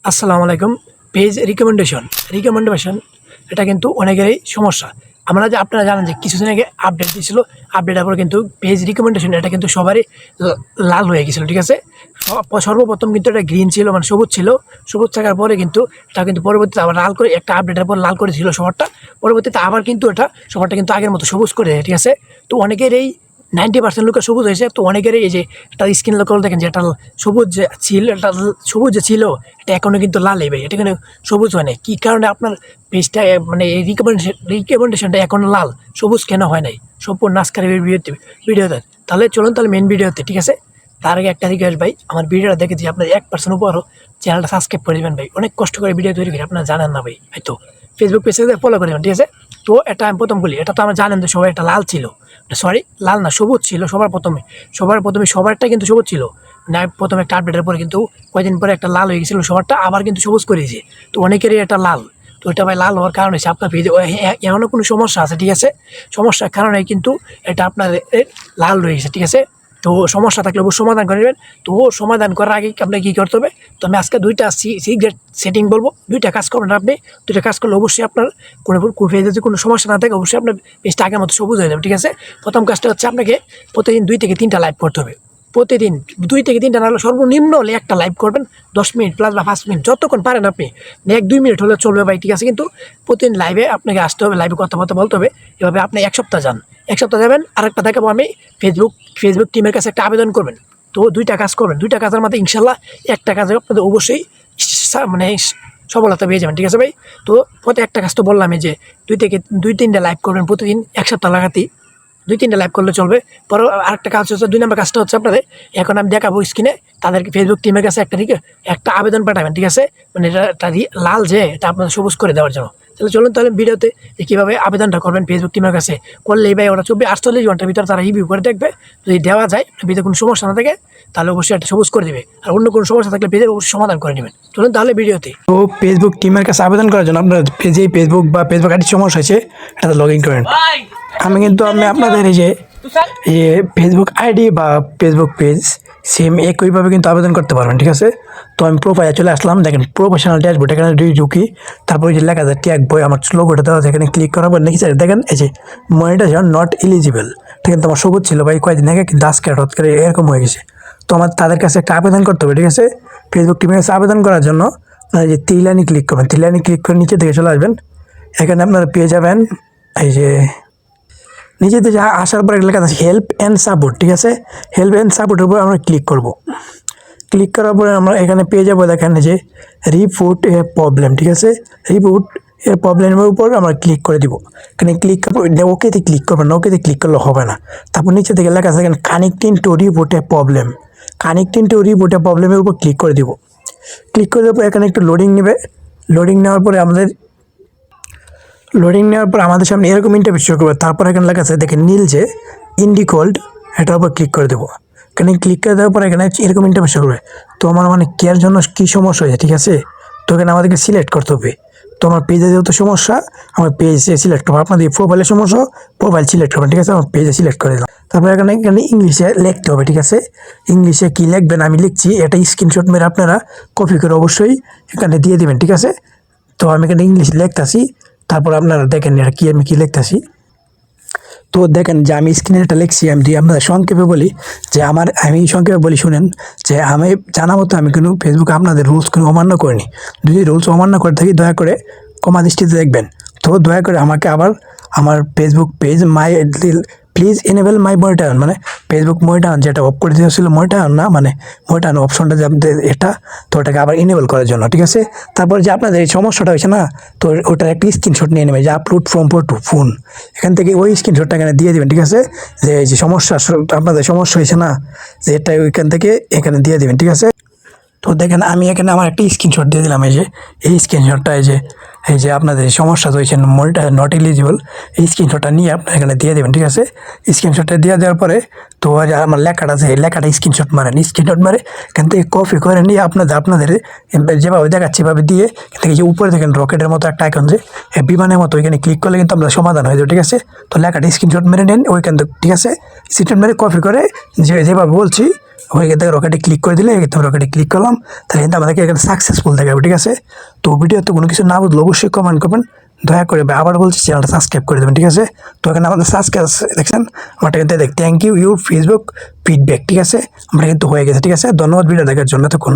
আসসালামু আলাইকুম। Page recommendation এটা কিন্তু অনেকেরই সমস্যা। আপনারা জানেন যে কিছুদিন আগে আপডেট দিয়েছিল। আপডেটের পর কিন্তু পেজ রিকমেন্ডেশন এটা কিন্তু সবারই লাল হয়ে গেছিলো, ঠিক আছে। সর্বপ্রথম কিন্তু এটা গ্রিন ছিল, মানে সবুজ ছিল। সবুজ থাকার পরে কিন্তু এটা কিন্তু পরবর্তীতে আবার লাল করে, একটা আপডেটের পর লাল করেছিল সবারটা। পরবর্তীতে আবার কিন্তু এটা সবারটা কিন্তু আগের মতো সবুজ করে দেয়, ঠিক আছে। তো অনেকের এই 90% লোকের সবুজ হয়েছে। তো অনেকেরই এই যে একটা স্ক্রিন করে দেখেন যে এটা সবুজ যে ছিল, এটা সবুজ যে ছিল এটা এখনও কিন্তু লাল ভাই, এটা কিন্তু সবুজ হয় নাই। কী কারণে আপনার পেজটা মানে এই রিকমেন্ডেশনটা এখনও লাল সবুজ কেন হয় নাই? সম্পূর্ণ আজকের ভিডিওতে তাহলে চলুন তাহলে মেন ভিডিওতে, ঠিক আছে। তার আগে একটা রিকোয়েস্ট ভাই, আমার ভিডিওটা দেখে যে আপনার 1% উপরও চ্যানেলটা সাবস্ক্রাইব করে দেবেন ভাই। অনেক কষ্ট করে ভিডিও তৈরি করি, আপনারা জানেন না ভাই। হয়তো ফেসবুক পেজে ফলো করে দেবেন, ঠিক আছে। তো এটা আমি প্রথম বলি, এটা তো আমরা জানেন যে সবাই একটা লাল ছিল, সরি লাল না সবুজ ছিল সবার প্রথমে সবারটা কিন্তু সবুজ ছিল না। প্রথমে একটা আপডেটের পরে কিন্তু কয়েকদিন পরে একটা লাল হয়ে গেছিলো সবারটা, আবার কিন্তু সবুজ করে দিয়েছে। তো অনেকেরই এটা লাল। তো এটা ভাই লাল হওয়ার কারণ হচ্ছে আপনার পেজে এমনও কোনো সমস্যা আছে, ঠিক আছে। সমস্যার কারণে কিন্তু এটা আপনার লাল রয়ে গেছে, ঠিক আছে। তো সমস্যা থাকলে অবশ্যই সমাধান করে নেবেন। তো সমাধান করার আগে আপনাকে কী করতে হবে? তো আমি আজকে দুইটা সিক্রেট সেটিং বলবো, দুইটা কাজ করবেন আপনি। দুইটা কাজ করলে অবশ্যই আপনার কোনো পেজে যদি কোনো সমস্যা না থাকে অবশ্যই আপনার পেজটা আগের মতো সবুজ হয়ে যাবে, ঠিক আছে। প্রথম কাজটা হচ্ছে আপনাকে প্রতিদিন 2 থেকে 3টা লাইভ করতে হবে। প্রতিদিন 2 থেকে 3টা না হলে সর্বনিম্ন হলে একটা লাইভ করবেন, 10 মিনিট প্লাস বা 5 মিনিট যতক্ষণ পারেন আপনি। 1-2 মিনিট হলে চলবে ভাই, ঠিক আছে। কিন্তু প্রতিদিন লাইভে আপনাকে আসতে হবে, লাইভে কথাবার্তা বলতে হবে। এভাবে আপনি 1 সপ্তাহ যান, 1 সপ্তাহ যাবেন। আরেকটা দেখাবো আমি, ফেসবুক টিমের কাছে একটা আবেদন করবেন। তো 2টা কাজ করবেন, 2টা কাজের মধ্যে ইনশাল্লাহ একটা কাজে আপনাদের অবশ্যই মানে সফলতা পেয়ে যাবেন, ঠিক আছে ভাই। তো একটা কাজ তো বললামই যে 2-3টা লাইভ করবেন প্রতিদিন 1 সপ্তাহ লাগাতেই। 2-3টা লাইভ করলে চলবে। পরে আরেকটা কাজ হচ্ছে, 2 নম্বর কাজটা হচ্ছে আপনাদের, এখন আমি দেখাবো স্ক্রিনে, তাদেরকে ফেসবুক টিমের কাছে একটা আবেদন পাঠাবেন, ঠিক আছে। মানে এটা লাল যে এটা আপনাদের সবুজ করে দেওয়ার জন্য। তাহলে চলুন তাহলে ভিডিওতে যে কীভাবে আবেদনটা করবেন ফেসবুক টিমের কাছে। করলেই ভাই ওরা 48 ঘন্টার ভিতরে তারা রিভিউ করে দেখবে। যদি দেওয়া যায় ভিতরে কোনো সমস্যা না থাকে তাহলে অবশ্যই একটা সবুজ করে দেবে। আর অন্য কোনো সমস্যা থাকলে পেজের অবশ্যই সমাধান করে নেবেন। চলুন তাহলে ভিডিওতে। তো ফেসবুক টিমের কাছে আবেদন করার জন্য আপনার পেজে ফেসবুক আইডির সমস্যা হয়েছে, এটাতে লগ ইন করেন। আমি আপনাদের এই যে ফেসবুক আইডি বা ফেসবুক পেজ সেম একইভাবে কিন্তু আবেদন করতে পারবেন, ঠিক আছে। তো আমি প্রোফাইলে চলে আসলাম, দেখেন প্রফেশনাল ড্যাশবোর্ড, এখানে ঢুকি। তারপরে যে লেখা আছে ট্যাগ বই, আমার লোগোটা দেওয়া আছে, এখানে ক্লিক করার পর নাকি দেখেন এই যে মনিটাইজেশন নট এলিজিবল। ঠিক আছে, তোমার সবুজ ছিল ভাই কয়েকদিন আগে, কিন্তু আজকে হঠাৎ করে এরকম হয়ে গেছে। তো আমার তাদের কাছে একটা আবেদন করতে হবে, ঠিক আছে। ফেসবুক টিমের কাছে আবেদন করার জন্য এই যে 3 লাইনে ক্লিক করবেন, 3 লাইনে ক্লিক করে নিচে থেকে চলে আসবেন। এখানে আপনারা পেয়ে যাবেন এই যে নিচে থেকে আসার পর লেখা আছে হেল্প অ্যান্ড সাপোর্ট, ঠিক আছে। হেল্প অ্যান্ড সাপোর্টের উপর আমরা ক্লিক করব। ক্লিক করার পরে আমরা এখানে পেয়ে যাবো দেখেন যে রিপোর্ট এ প্রবলেম, ঠিক আছে। রিপোর্ট এর প্রবলেমের উপর আমরা ক্লিক করে দিব। এখানে ক্লিক ওকেতে ক্লিক করবেন, ওকেতে ক্লিক করলে হবে না। তারপর নিচে থেকে লেখা আছে এখানে connecting to report a problem, connecting to report a প্রবলেমের উপর ক্লিক করে দিব। ক্লিক করে দেওয়ার পর এখানে একটু লোডিং নেবে। লোডিং নেওয়ার পরে আমাদের সামনে এরকম ইন্টারফেস শো করবে। তারপর এখানে লেখা আছে দেখেন নীল যে ইন্ডিকোল্ড, এটার উপর ক্লিক করে দেবো। এখানে ক্লিক করে দেওয়ার পর এখানে এরকম ইন্টারফেস শো করবে। তো আমার মানে কেয়ার জন্য কী সমস্যা হয়েছে, ঠিক আছে। তো এখানে আমাদেরকে সিলেক্ট করতে হবে। তো আমার পেজে যেহেতু সমস্যা, আমার পেজে সিলেক্ট করবো। আপনাদের প্রোফাইলের সমস্যা, প্রোফাইল সিলেক্ট করবেন, ঠিক আছে। আমার পেজে সিলেক্ট করে দিলাম। তারপর এখানে ইংলিশে লিখতে হবে, ঠিক আছে। ইংলিশে কী লিখবেন আমি লিখছি, এটা স্ক্রিনশট মেরে আপনারা কপি করে অবশ্যই এখানে দিয়ে দেবেন, ঠিক আছে। তো আমি এখানে ইংলিশ লিখতেছি, তারপর আপনারা দেখেন এটা কি আমি কী লিখতেছি। তো দেখেন যে আমি স্ক্রিনে এটা লিখছি, আমি আপনাদের সংক্ষেপে বলি যে আমি সংক্ষেপে বলি শুনেন, যে আমি জানা মতো আমি কোনো ফেসবুকে আপনাদের রুলস কোনো অমান্য করিনি। যদি রুলস অমান্য করে থাকি দয়া করে ক্ষমা দৃষ্টিতে দেখবেন। তো দয়া করে আমাকে আবার আমার Facebook page please enable my monitor, মানে ফেসবুক মনিটর যেটা অফ করে দিয়েছিল, মনিটর না মানে মনিটর অপশনটা যে আপনাদের এটা, তো ওটাকে আবার এনেবল করার জন্য, ঠিক আছে। তারপর যে আপনাদের এই সমস্যাটা হয়েছে না, তো ওটার একটা স্ক্রিনশট নিয়ে নেবে যে আপলোড ফ্রম ফোন, এখান থেকে ওই স্ক্রিনশটটা এখানে দিয়ে দেবেন, ঠিক আছে। যে এই যে আপনাদের সমস্যা হয়েছে না, যে এটা ওইখান থেকে এখানে দিয়ে দেবেন, ঠিক আছে। তো দেখেন আমি এখানে আমার একটা স্ক্রিনশট দিয়ে দিলাম, এই স্ক্রিনশটটা এই যে আপনাদের সমস্যা হয়েছে মনিটর নট এলিজিবল, এই স্ক্রিনশটটা নিয়ে আপনার এখানে দিয়ে দেবেন, ঠিক আছে। স্ক্রিনশটটা দিয়ে দেওয়ার পরে তো আমার লেখাটা আছে, এই লেখাটা স্ক্রিনশট মারে এখান থেকে কপি করে নিয়ে আপনাদের যেভাবে দেখাচ্ছি এভাবে দিয়ে এখান থেকে যে উপরে দেখেন রকেটের মতো একটা আইকন, যে বিমানের মতো ওইখানে ক্লিক করলে কিন্তু আপনার সমাধান হয়ে যাবে, ঠিক আছে। তো লেখাটা স্ক্রিনশট মেরে নেন ওইখান থেকে, ঠিক আছে। স্ক্রিনশট মেরে কপি করে যেভাবে বলছি হয়ে গেছে রকেটে ক্লিক করে দিলে কিন্তু রকেটে ক্লিক করলাম, তাহলে কিন্তু আমাদেরকে এখানে সাকসেসফুল দেখাবে, ঠিক আছে। তো ভিডিওতে কোনো কিছু না বুঝলে অবশ্যই কমেন্ট করবেন, দয়া করে আবার বলছি চ্যানেলটা সাবস্ক্রাইব করে দেবেন, ঠিক আছে। তো এখানে আমাদের সাবস্ক্রাইব দেখছেন, আমারটা কিন্তু দেখ thank you your Facebook feedback, ঠিক আছে। আমরা কিন্তু হয়ে গেছে, ঠিক আছে। ধন্যবাদ ভিডিও দেখার জন্য। তখন